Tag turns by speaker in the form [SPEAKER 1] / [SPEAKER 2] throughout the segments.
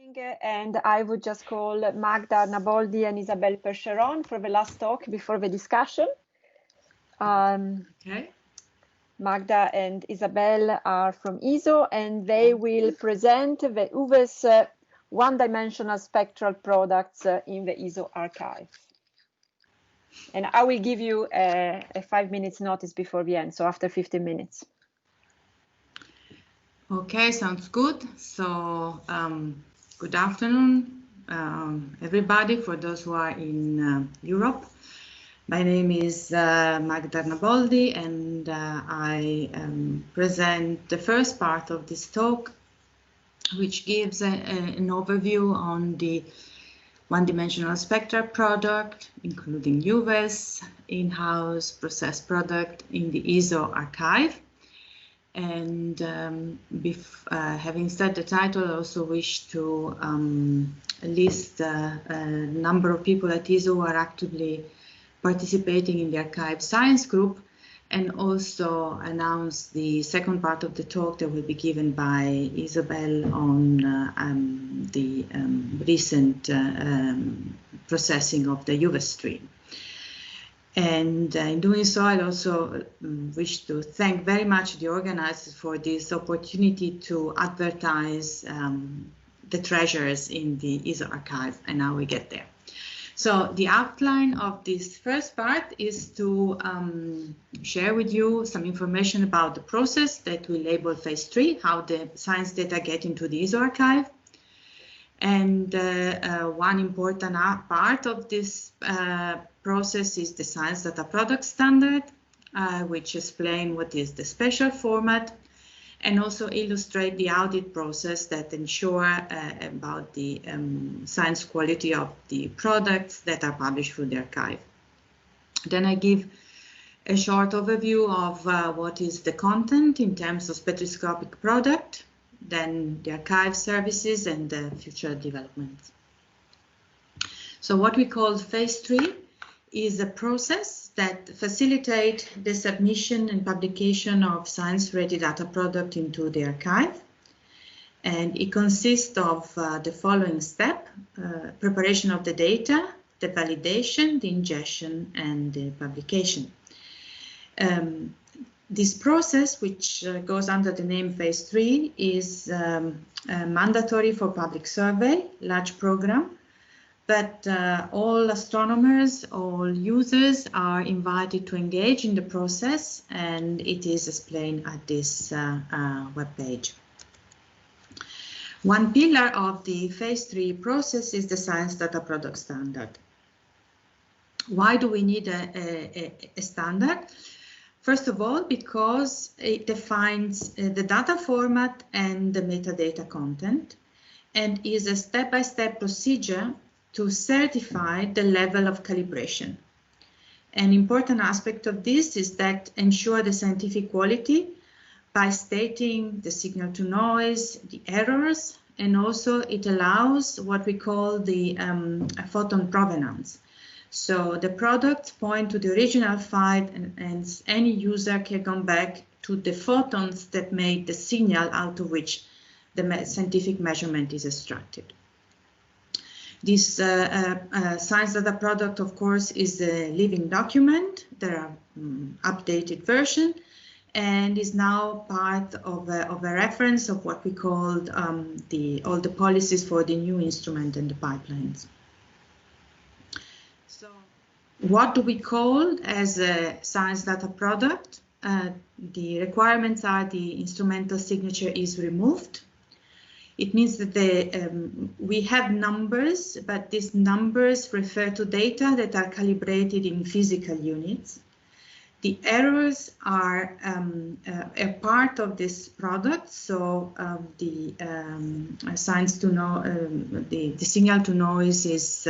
[SPEAKER 1] And I would just call Magda Arnaboldi and Isabel Percheron for the last talk before the discussion.
[SPEAKER 2] Okay.
[SPEAKER 1] Magda and Isabel are from ESO, and they will present the UVES one-dimensional spectral products in the ESO archive. And I will give you a 5 minutes notice before the end, so after 15 minutes.
[SPEAKER 2] Okay, sounds good. So good afternoon, everybody, for those who are in Europe. My name is Magda Arnaboldi, and I present the first part of this talk, which gives an overview on the one-dimensional spectral product, including UVES, in-house process product in the ESO archive. And having said the title, I also wish to list a number of people at ESO who are actively participating in the archive science group, and also announce the second part of the talk that will be given by Isabel on the recent processing of the UVES stream. And in doing so, I also wish to thank very much the organizers for this opportunity to advertise the treasures in the ESO archive, and now we get there. So the outline of this first part is to share with you some information about the process that we label phase 3, how the science data get into the ESO archive. And one important part of this process is the science data product standard, which explain what is the special format, and also illustrate the audit process that ensure about the science quality of the products that are published through the archive. Then I give a short overview of what is the content in terms of spectroscopic product, then the archive services and the future developments. So what we call phase 3 is a process that facilitates the submission and publication of science-ready data product into the archive. And it consists of the following step: preparation of the data, the validation, the ingestion, and the publication. This process, which goes under the name phase 3, is mandatory for public survey, large program. But all astronomers, all users are invited to engage in the process, and it is explained at this webpage. One pillar of the phase 3 process is the science data product standard. Why do we need a standard? First of all, because it defines the data format and the metadata content, and is a step-by-step procedure to certify the level of calibration. An important aspect of this is that ensure the scientific quality by stating the signal to noise, the errors, and also it allows what we call the photon provenance. So the products point to the original file, and any user can come back to the photons that made the signal out of which the scientific measurement is extracted. This science data product, of course, is a living document. There are updated version, and is now part of a reference of what we call all the policies for the new instrument and the pipelines. So what do we call as a science data product? The requirements are the instrumental signature is removed. It means that we have numbers, but these numbers refer to data that are calibrated in physical units. The errors are a part of this product, so the signal to noise is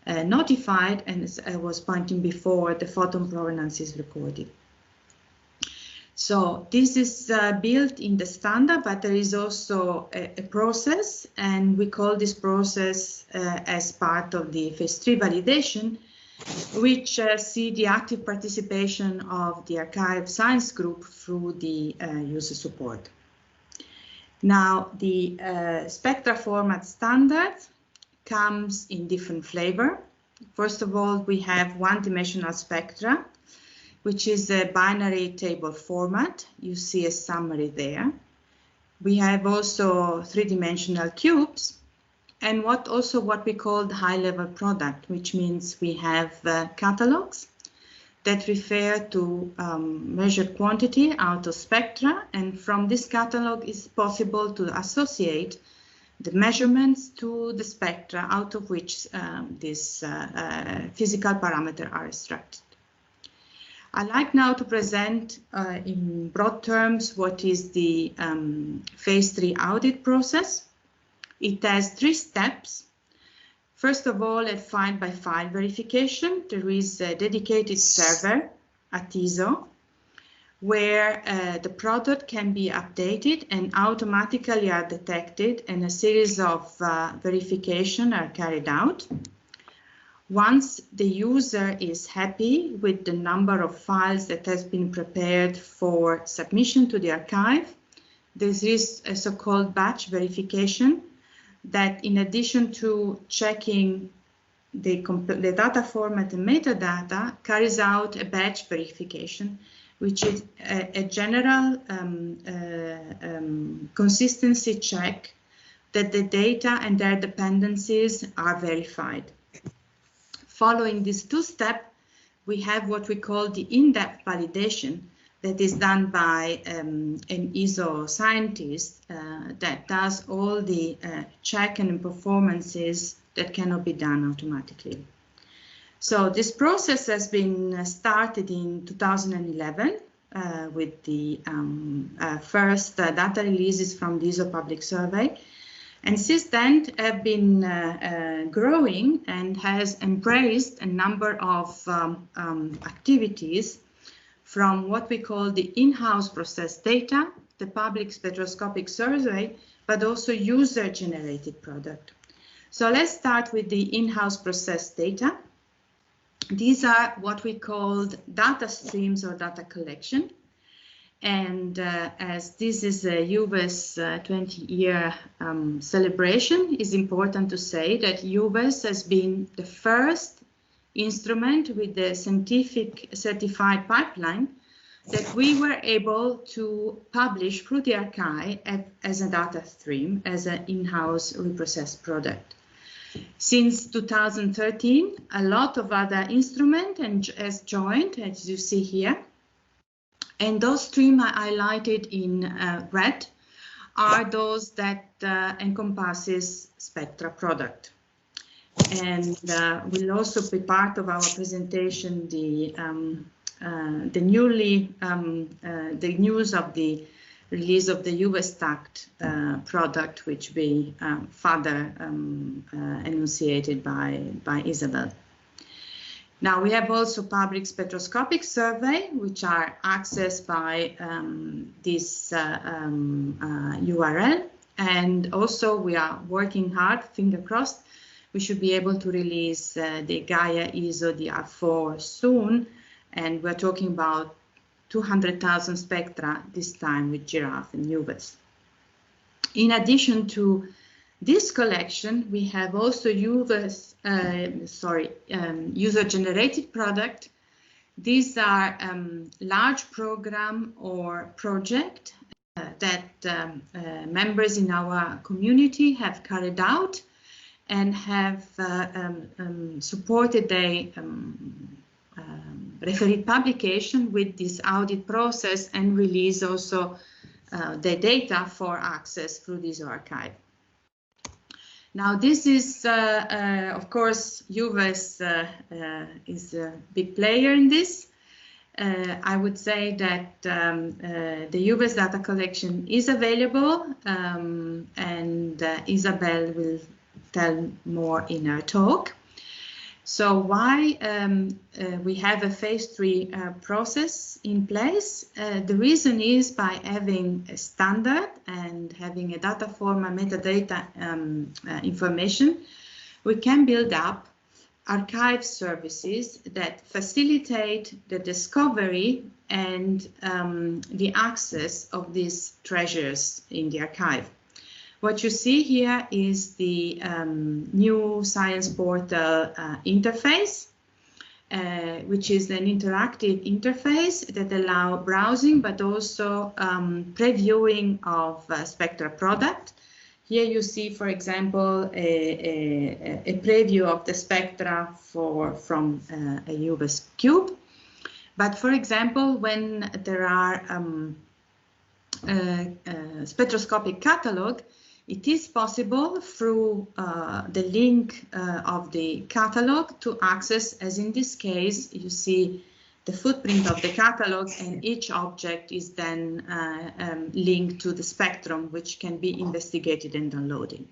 [SPEAKER 2] notified, and as I was pointing before, the photon provenance is recorded. So this is built in the standard, but there is also a process, and we call this process as part of the phase 3 validation, which see the active participation of the archive science group through the user support. Now, the spectra format standard comes in different flavor. First of all, we have one-dimensional spectra, which is a binary table format. You see a summary there. We have also three-dimensional cubes, and what we call the high-level product, which means we have catalogs that refer to measured quantity out of spectra, and from this catalog it's possible to associate the measurements to the spectra out of which these physical parameters are extracted. I'd like now to present in broad terms what is the phase 3 audit process. It has 3 steps. First of all, at file-by-file verification, there is a dedicated server at ISO where the product can be updated and automatically are detected, and a series of verification are carried out. Once the user is happy with the number of files that has been prepared for submission to the archive, there is a so-called batch verification that, in addition to checking the data format and metadata, carries out a batch verification, which is a general consistency check that the data and their dependencies are verified. Following these 2 steps, we have what we call the in-depth validation that is done by an ISO scientist that does all the check and performances that cannot be done automatically. So this process has been started in 2011 with the first data releases from the ISO public survey. And since then have been growing and has embraced a number of activities, from what we call the in-house processed data, the public spectroscopic survey, but also user-generated product. So let's start with the in-house processed data. These are what we called data streams or data collection. And as this is a UVES 20-year celebration, it's important to say that UVES has been the first instrument with the scientific certified pipeline that we were able to publish through the archive as a data stream, as an in-house reprocessed product. Since 2013, a lot of other instruments has joined, as you see here. And those streams are highlighted in red are those that encompasses spectra product. And will also be part of our presentation the news of the release of the UVES tagged product, which we further enunciated by Isabel. Now we have also public spectroscopic survey, which are accessed by this URL, and also we are working hard, finger crossed. We should be able to release the Gaia ISO DR4 soon, and we're talking about 200,000 spectra this time with giraffe and UVES. In addition to this collection, we have also UVES, user-generated product. These are large program or project that members in our community have carried out and have supported a referee publication with this audit process and release also the data for access through this archive. Now this is, of course, UVES is a big player in this. I would say that the UVES data collection is available, and Isabel will tell more in her talk. So why we have a phase 3 process in place? The reason is by having a standard and having a data format metadata information, we can build up archive services that facilitate the discovery and the access of these treasures in the archive. What you see here is the new Science Portal interface, which is an interactive interface that allows browsing but also previewing of Spectra product. Here you see, for example, a preview of the spectra from a UVES cube. But for example, when there are spectroscopic catalog, it is possible through the link of the catalog to access, as in this case, you see the footprint of the catalog, and each object is then linked to the spectrum, which can be investigated and downloaded.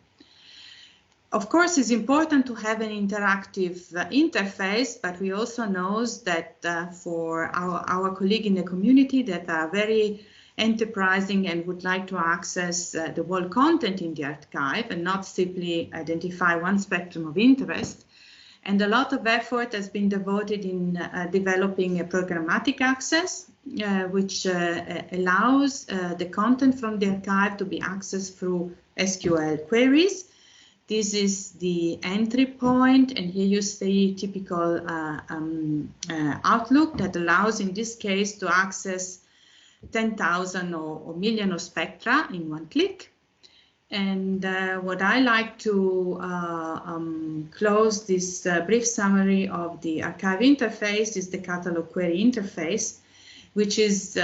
[SPEAKER 2] Of course, it's important to have an interactive interface, but we also know that for our colleagues in the community that are very enterprising and would like to access the whole content in the archive and not simply identify one spectrum of interest. And a lot of effort has been devoted in developing a programmatic access, which allows the content from the archive to be accessed through SQL queries. This is the entry point, and here you see typical Outlook that allows, in this case, to access 10,000 or million of spectra in one click. And what I like to close this brief summary of the archive interface is the catalog query interface, which is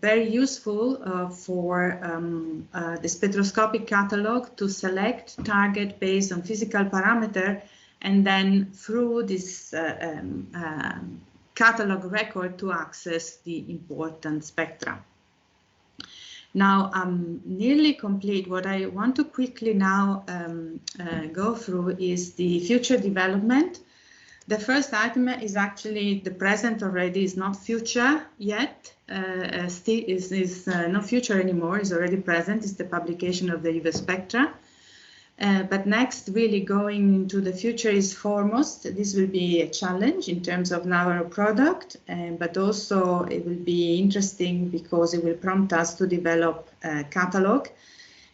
[SPEAKER 2] very useful for the spectroscopic catalog to select target based on physical parameter, and then through this catalog record to access the important spectra. Now I'm nearly complete. What I want to quickly now go through is the future development. The first item is actually the present already, is not future yet, is not future anymore, is already present, is the publication of the UVES spectra. But next, really going into the future is foremost. This will be a challenge in terms of our product, but also it will be interesting because it will prompt us to develop a catalog.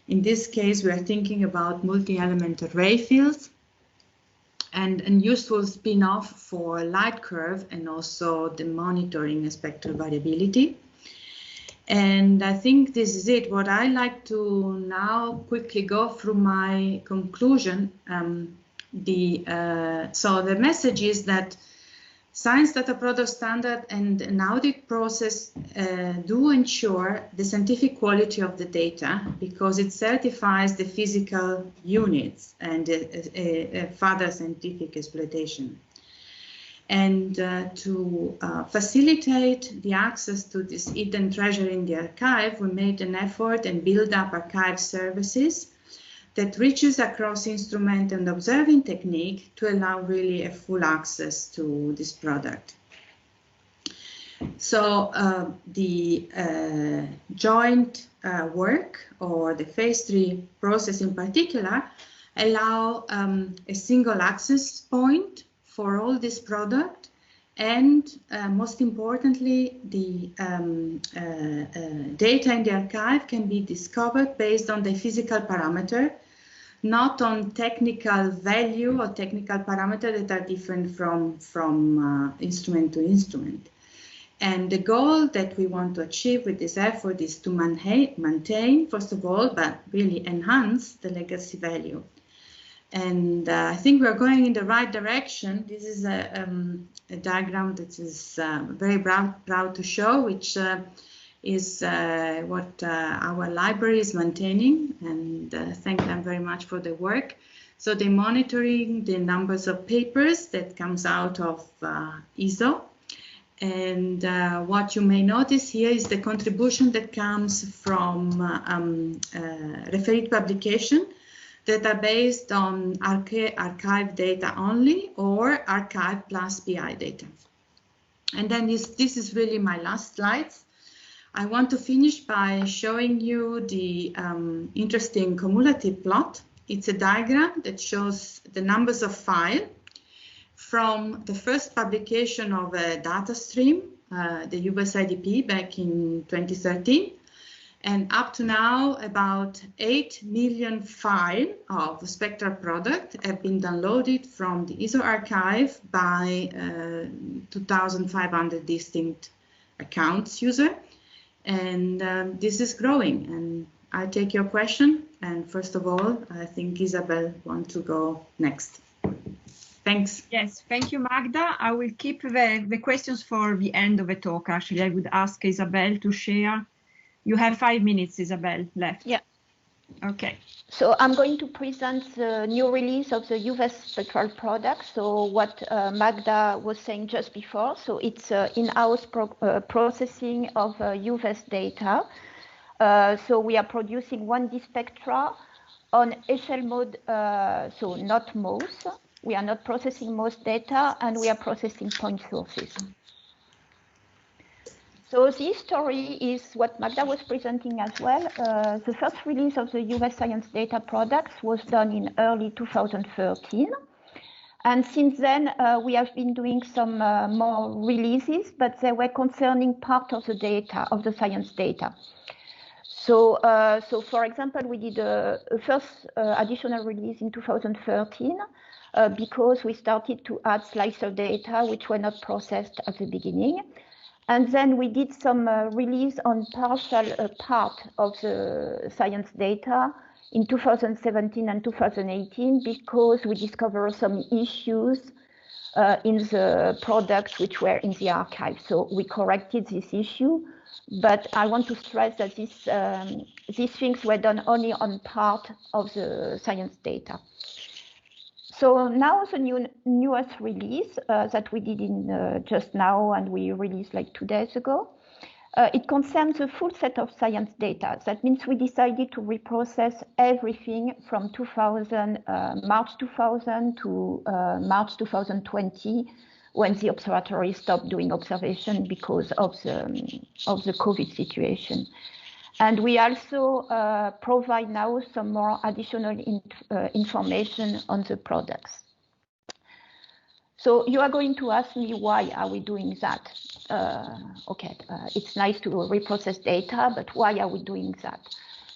[SPEAKER 2] In this case, we are thinking about multi-element array fields and useful spin-off for light curve and also the monitoring of spectral variability. And I think this is it. What I like to now quickly go through my conclusion. So the message is that Science Data Product Standard and an audit process do ensure the scientific quality of the data because it certifies the physical units and further scientific exploitation. And to facilitate the access to this hidden treasure in the archive, we made an effort and built up archive services that reaches across instrument and observing technique to allow really a full access to this product. So the joint work or the phase 3 process in particular allow a single access point for all this product, and most importantly, the data in the archive can be discovered based on the physical parameter, not on technical value or technical parameter that are different from instrument to instrument. And the goal that we want to achieve with this effort is to maintain, first of all, but really enhance the legacy value. And I think we're going in the right direction. This is a diagram that is very proud to show, which is what our library is maintaining. And thank them very much for the work. So they're monitoring the numbers of papers that comes out of ISO. And what you may notice here is the contribution that comes from referred publication that are based on archive data only or archive plus PI data. And then this is really my last slides. I want to finish by showing you the interesting cumulative plot. It's a diagram that shows the numbers of files from the first publication of a data stream the UVES IDP back in 2013. And up to now, about 8 million files of spectral product have been downloaded from the ESO archive by 2,500 distinct accounts user. And this is growing. And I take your question. And first of all, I think Isabel wants to go next. Thanks.
[SPEAKER 1] Yes, thank you, Magda. I will keep the questions for the end of the talk. Actually, I would ask Isabel to share. You have 5 minutes, Isabel, left.
[SPEAKER 3] Yeah.
[SPEAKER 1] Okay.
[SPEAKER 3] So I'm going to present the new release of the UVES spectral product. So what Magda was saying just before. So it's in-house processing of UVES data. So we are producing 1D spectra on SL mode, so not MOS. We are not processing MOS data, and we are processing point sources. So this story is what Magda was presenting as well. The first release of the UVES science data products was done in early 2013. And since then, we have been doing some more releases, but they were concerning part of the data, of the science data. So, for example, we did a first additional release in 2013 because we started to add slicer data, which were not processed at the beginning. And then we did some release on partial part of the science data in 2017 and 2018 because we discovered some issues in the products which were in the archive. So we corrected this issue, but I want to stress that these things were done only on part of the science data. So now the newest release that we did in just now, and we released like 2 days ago, it concerns a full set of science data. That means we decided to reprocess everything from March 2000 to March 2020, when the observatory stopped doing observation because of the COVID situation. And we also provide now some more additional information on the products. So you are going to ask me, why are we doing that? Okay, it's nice to reprocess data, but why are we doing that?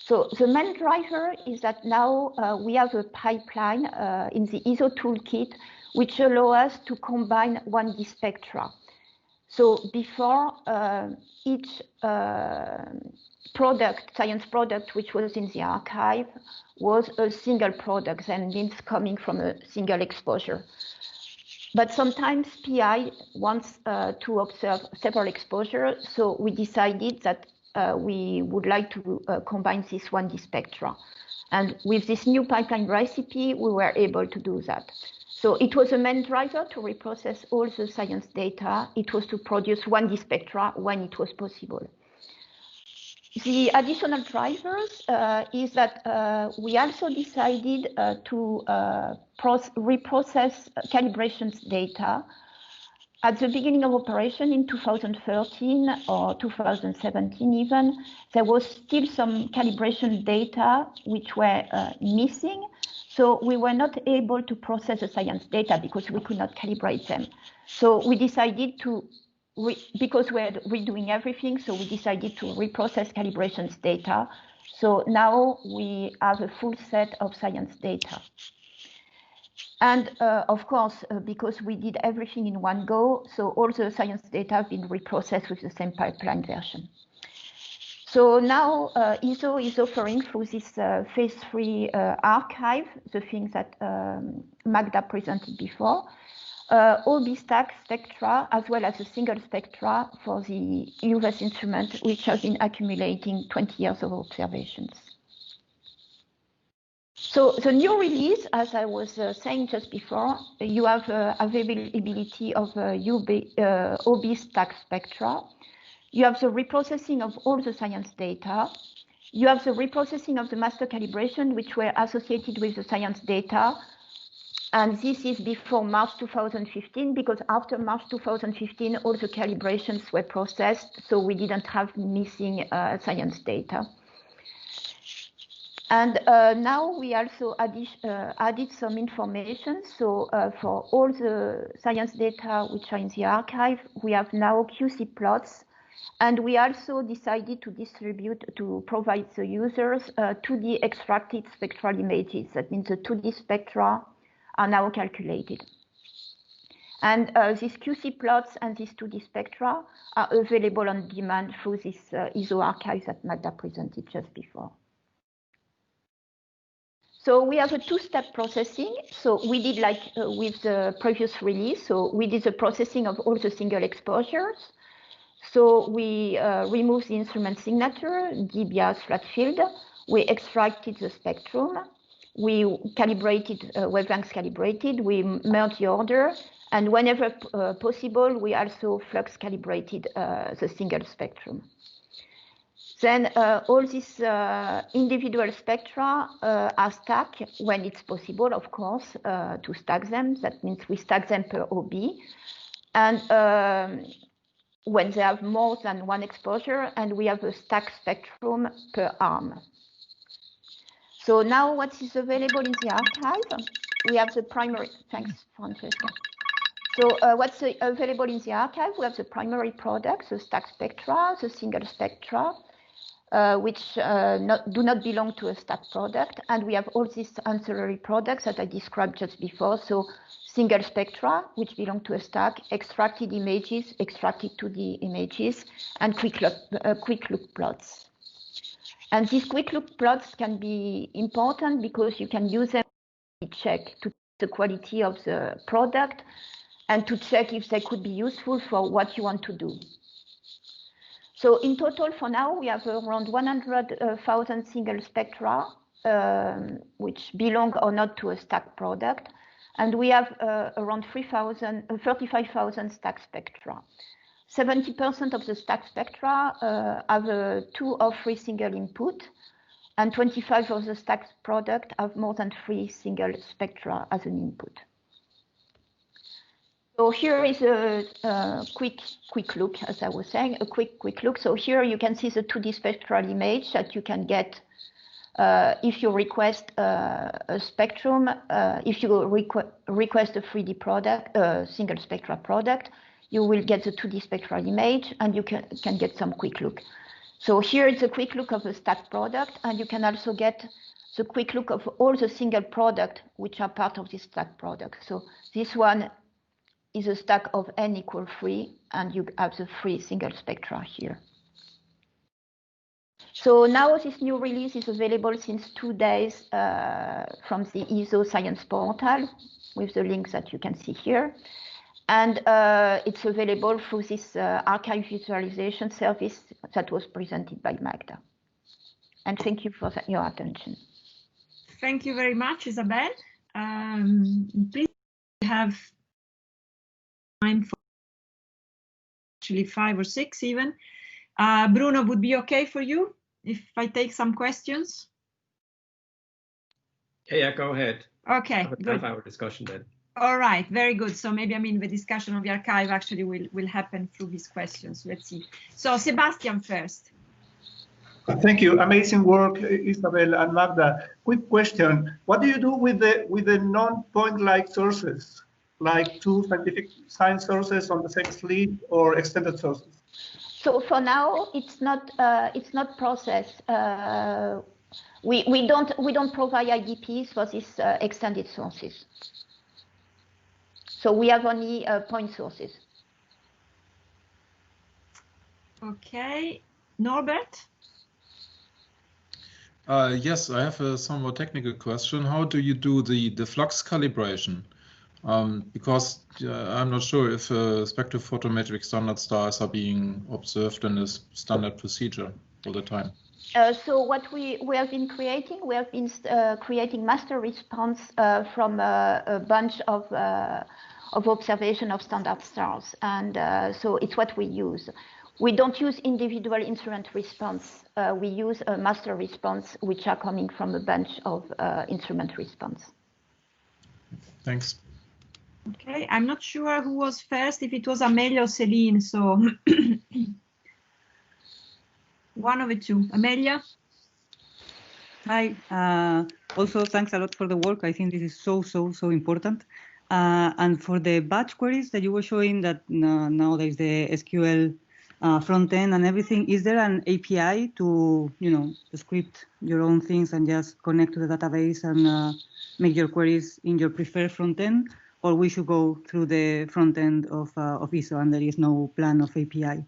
[SPEAKER 3] So the main driver is that now we have a pipeline in the ESO toolkit, which allows us to combine 1D spectra. So before each science product, which was in the archive, was a single product, and means coming from a single exposure. But sometimes PI wants to observe several exposures, so we decided that we would like to combine this 1D spectra. And with this new pipeline recipe, we were able to do that. So it was a main driver to reprocess all the science data. It was to produce 1D spectra when it was possible. The additional drivers is that we also decided to reprocess calibrations data. At the beginning of operation in 2013 or 2017 even, there was still some calibration data which were missing. So we were not able to process the science data because we could not calibrate them. So we decided to because we're redoing everything, so we decided to reprocess calibrations data. So now we have a full set of science data. And of course, because we did everything in one go, so all the science data have been reprocessed with the same pipeline version. So now ESO is offering through this phase 3 archive, the things that Magda presented before, OB stack spectra, as well as a single spectra for the UVES instrument, which has been accumulating 20 years of observations. So the new release, as I was saying just before, you have availability of OB stack spectra. You have the reprocessing of all the science data. You have the reprocessing of the master calibration, which were associated with the science data. And this is before March 2015, because after March 2015, all the calibrations were processed, so we didn't have missing science data. And now we also added some information. So for all the science data which are in the archive, we have now QC plots. And we also decided to provide the users 2D extracted spectral images. That means the 2D spectra are now calculated. And these QC plots and these 2D spectra are available on demand through this ISO archive that Magda presented just before. So we have a two-step processing. So we did like with the previous release. So we did the processing of all the single exposures. So we removed the instrument signature, dBA flat field. We extracted the spectrum. We calibrated, wavelengths calibrated. We merged the order. And whenever possible, we also flux calibrated the single spectrum. Then all these individual spectra are stacked when it's possible, of course, to stack them. That means we stack them per OB. And when they have more than one exposure, and we have a stack spectrum per arm. So now what is available in the archive? We have the primary, thanks Francesca. So what's available in the archive? We have the primary products, the stack spectra, the single spectra, which do not belong to a stack product. And we have all these ancillary products that I described just before. So single spectra, which belong to a stack, extracted images, extracted 2D images, and quick look plots. And these quick look plots can be important because you can use them to check the quality of the product and to check if they could be useful for what you want to do. So in total, for now, we have around 100,000 single spectra, which belong or not to a stack product. And we have around 35,000 stack spectra. 70% of the stack spectra have 2 or 3 single input, and 25% of the stack product have more than 3 single spectra as an input. So here is a quick look, as I was saying, a quick look. So here you can see the 2D spectral image that you can get if you request a spectrum, if you request a 3D product, single spectra product, you will get the 2D spectral image and you can get some quick look. So here is a quick look of the stack product, and you can also get the quick look of all the single product which are part of this stack product. So this one is a stack of n equal 3, and you have the 3 single spectra here. So now this new release is available since 2 days from the ISO Science portal with the links that you can see here. And it's available through this archive visualization service that was presented by Magda. And thank you for your attention.
[SPEAKER 1] Thank you very much, Isabel. Please have time for actually 5 or 6 even. Bruno, would be okay for you if I take some questions?
[SPEAKER 4] Yeah, go ahead.
[SPEAKER 1] Okay, good.
[SPEAKER 4] Have our discussion then.
[SPEAKER 1] All right, very good. So maybe, I mean, the discussion of the archive actually will happen through these questions. Let's see. So Sebastian first.
[SPEAKER 5] Thank you. Amazing work, Isabel and Magda. Quick question. What do you do with the non-point-like sources, like 2 scientific science sources on the same sleeve or extended sources?
[SPEAKER 3] So for now, it's not processed. We don't provide IDPs for these extended sources. So we have only point sources.
[SPEAKER 1] Okay, Norbert.
[SPEAKER 6] Yes, I have a somewhat technical question. How do you do the flux calibration? Because I'm not sure if spectrophotometric standard stars are being observed in this standard procedure all the time.
[SPEAKER 3] So what we have been creating, creating master response from a bunch of observation of standard stars, and so it's what we use. We don't use individual instrument response. We use a master response, which are coming from a bunch of instrument response.
[SPEAKER 6] Thanks.
[SPEAKER 1] Okay, I'm not sure who was first, if it was Amelia or Celine, so one of the two. Amelia?
[SPEAKER 4] Hi. Also, thanks a lot for the work. I think this is so important. And for the batch queries that you were showing, that now there's the SQL front end and everything. Is there an API to, script your own things and just connect to the database and make your queries in your preferred front end, or we should go through the front end of ISO and there is no plan of API?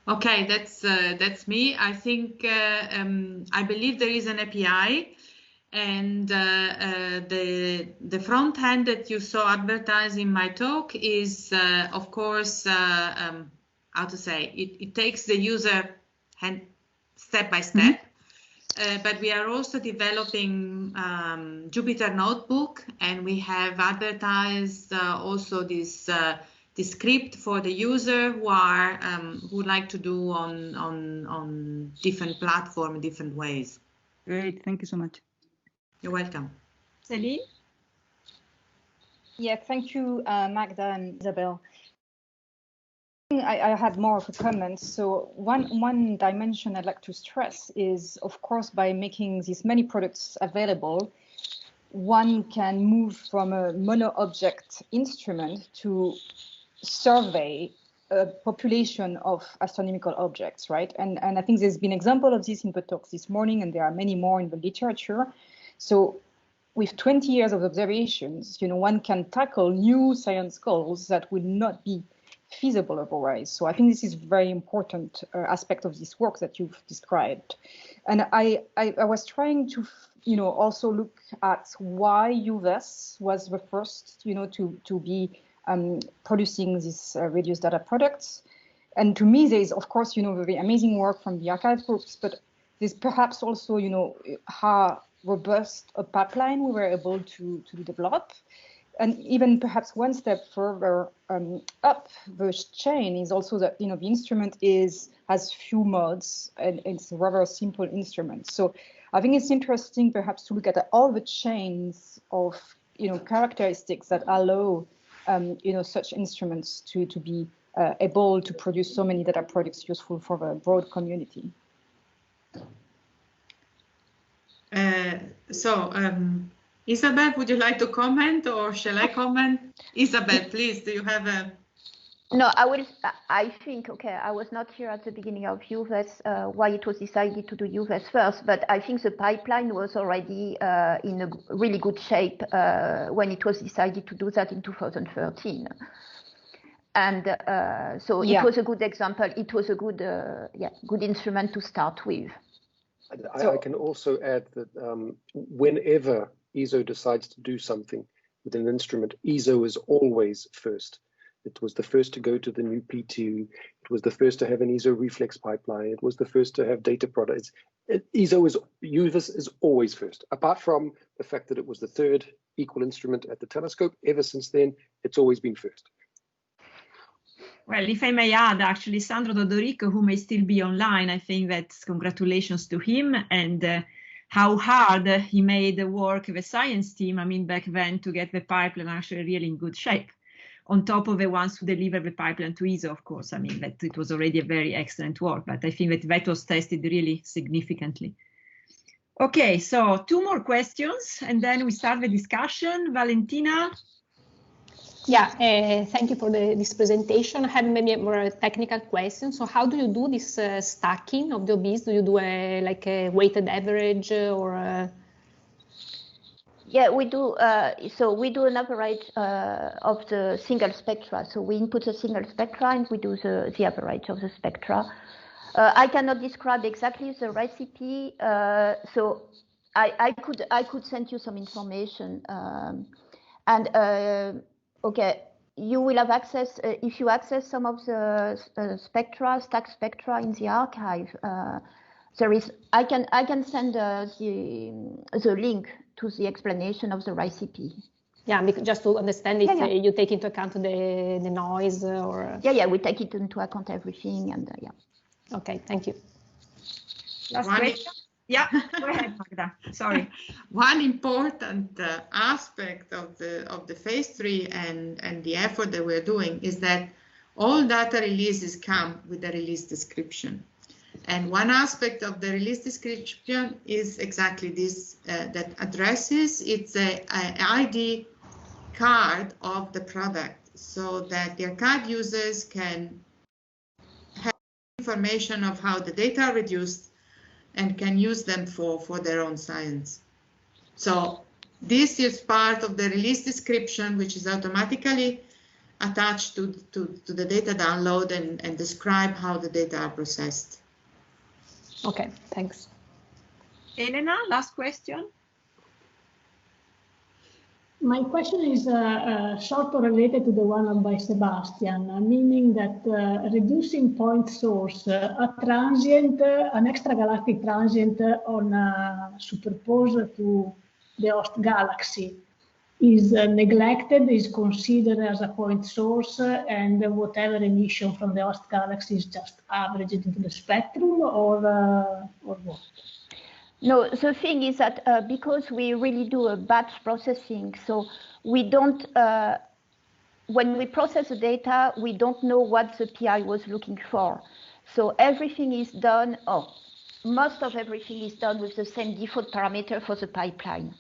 [SPEAKER 2] Okay, that's me. I think I believe there is an API, and the front end that you saw advertised in my talk is, of course, how to say, it takes the user hand step by step. But we are also developing Jupyter Notebook, and we have advertised also this script for the user who would like to do on different platform, different ways.
[SPEAKER 4] Great, thank you so much.
[SPEAKER 2] You're welcome.
[SPEAKER 7] Celine?
[SPEAKER 8] Yeah, thank you, Magda and Isabel. I had more of a comment. So one dimension I'd like to stress is, of course, by making these many products available, one can move from a mono-object instrument to survey a population of astronomical objects, right? And I think there's been an example of this in the talks this morning, and there are many more in the literature. So with 20 years of observations, one can tackle new science goals that will not be feasible otherwise. So I think this is a very important aspect of this work that you've described. And I was trying to, also look at why UVES was the first, to be producing these reduced data products. And to me, there is, of course, very amazing work from the archive groups, but there's perhaps also, how robust a pipeline we were able to develop. And even perhaps one step further up the chain is also that, the instrument has few modes, and it's a rather simple instrument. So I think it's interesting perhaps to look at all the chains of, characteristics that allow, such instruments to be able to produce so many data products useful for the broad community.
[SPEAKER 2] Isabel, would you like to comment, or shall I comment? Isabel, please, do you have a...
[SPEAKER 3] No, I think, okay, I was not here at the beginning of UVES, why it was decided to do UVES first, but I think the pipeline was already in a really good shape when it was decided to do that in 2013. And so it was a good example. It was a good, good instrument to start with.
[SPEAKER 9] I can also add that whenever ESO decides to do something with an instrument, ESO is always first. It was the first to go to the new P2. It was the first to have an ESO reflex pipeline. It was the first to have data products. UVES is always first. Apart from the fact that it was the third equal instrument at the telescope, ever since then, it's always been first.
[SPEAKER 7] Well, if I may add, actually, Sandro Dodorico, who may still be online, I think that's congratulations to him, and how hard he made the work of the science team, back then, to get the pipeline actually really in good shape. On top of the ones who deliver the pipeline to ESO, of course. That it was already a very excellent work, but I think that was tested really significantly. Okay, so 2 more questions, and then we start the discussion. Valentina?
[SPEAKER 10] Yeah, thank you for this presentation. I have maybe a more technical question. So how do you do this stacking of the OBs? Do you do a weighted average or?
[SPEAKER 3] Yeah, we do. So we do an average of the single spectra. So we input a single spectra and we do the average of the spectra. I cannot describe exactly the recipe. So I could send you some information. Okay, you will have access, if you access some of the stack spectra in the archive, I can send the link to the explanation of the recipe.
[SPEAKER 10] Yeah, just to understand if you take into account the noise or...
[SPEAKER 3] Yeah, we take it into account everything, and yeah.
[SPEAKER 10] Okay, thank you.
[SPEAKER 7] Last question? Yeah, go ahead, Magda. Sorry.
[SPEAKER 2] One important aspect of the phase 3 and the effort that we're doing is that all data releases come with a release description. And one aspect of the release description is exactly this, that addresses it's a ID card of the product, so that the archive users can have information of how the data are reduced and can use them for their own science. So this is part of the release description, which is automatically attached to the data download and describe how the data are processed.
[SPEAKER 10] Okay, thanks.
[SPEAKER 7] Elena, last question.
[SPEAKER 11] My question is sort of related to the one by Sebastian, meaning that reducing point source, a transient, an extragalactic transient on superposed to the host galaxy is neglected, is considered as a point source, and whatever emission from the host galaxy is just averaged into the spectrum, or what?
[SPEAKER 3] No, the thing is that because we really do a batch processing, so we don't, when we process the data, we don't know what the PI was looking for. So everything is done, most of everything is done with the same default parameter for the pipeline.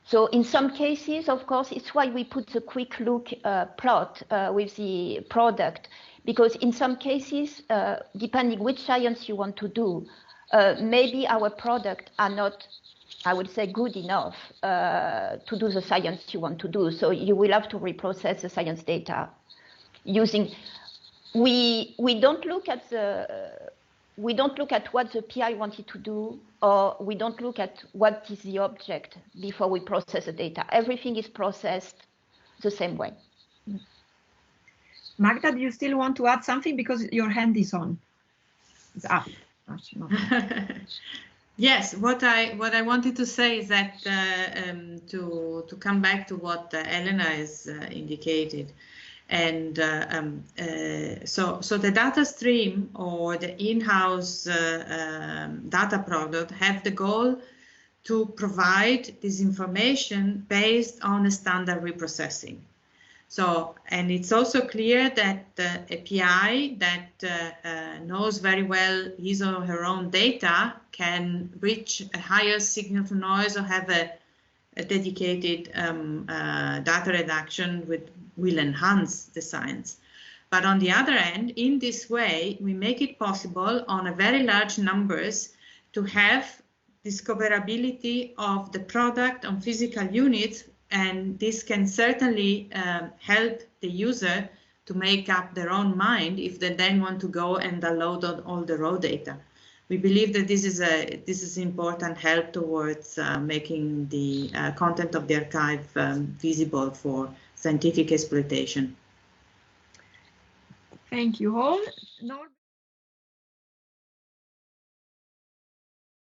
[SPEAKER 3] So in some cases, of course, it's why we put the quick look plot with the product, because in some cases, depending which science you want to do, maybe our product are not, I would say, good enough to do the science you want to do. So you will have to reprocess the science data using. We don't look at what the PI wanted to do, or we don't look at what is the object before we process the data. Everything is processed the same way.
[SPEAKER 7] Magda, do you still want to add something, because your hand is on? It's up.
[SPEAKER 2] Yes, what I wanted to say is that to come back to what Elena has indicated, and so the data stream or the in-house data product have the goal to provide this information based on a standard reprocessing. So, and it's also clear that the API that knows very well his or her own data can reach a higher signal to noise or have a dedicated data reduction which will enhance the science. But on the other end, in this way, we make it possible on a very large numbers to have discoverability of the product on physical units. And this can certainly help the user to make up their own mind if they then want to go and download all the raw data. We believe that this is important help towards making the content of the archive visible for scientific exploitation.
[SPEAKER 7] Thank you all. Norbert.